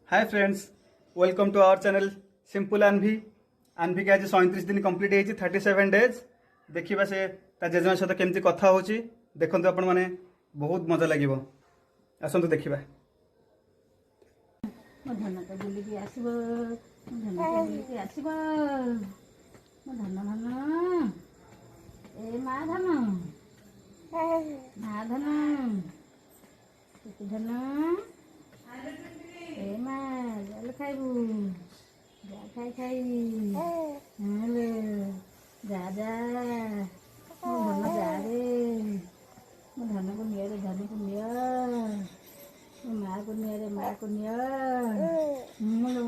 Hi friends, welcome to our channel simple Aanbhi. Aanbhi के आज 37 दिन कंप्लीट होती 37 डेज। देखिए से जेजेमा सहित केमती कथा हो देखते आपण मैंने बहुत मजा लगे। आसतु देखा। धन तो बुलिकी आसब धन तो बुलिकी आसब धन धन ए माँ धन माँ धन धन ए माँ जल खाइबू जा खाई खाई हेलो जा जा मो धन जा रे मो धन को निया रे धन को निया माँ को निया रे माँ को निया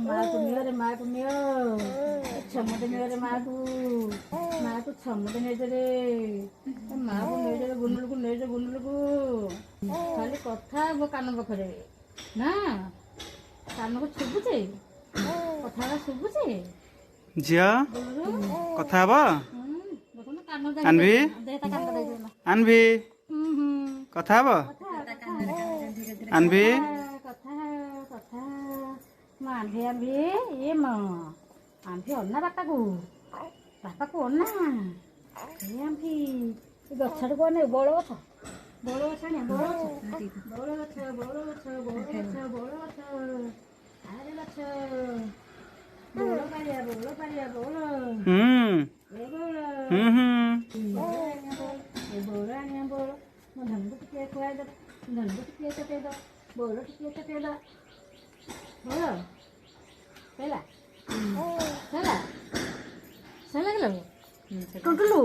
माँ को निया रे माँ को निया छमट निया रे माँ को छमट निया रे माँ को निया रे गुनुल को निया रे गुनुल को खाली कथा वो कान पाखरे ना कान को शुभुचे कथा शुभुचे झिया कथा हबा आन्भी आन्भी कथा हबा आन्भी कथा कथा माँ आन्भी आन्भी ये माँ आन्भी अन्ना बापा को अन्ना ये आन्भी गछड़ को ने बड़ गछ ने बड़ गछ आरे गछ बड़ पारिया बड़ ए बड़ आनिया बड़ मो धन को टिके खुआई दे धन को टिके चटे दो बड़ टिके चटे दो बड़ सैला सैला सैला गेलो टुटलू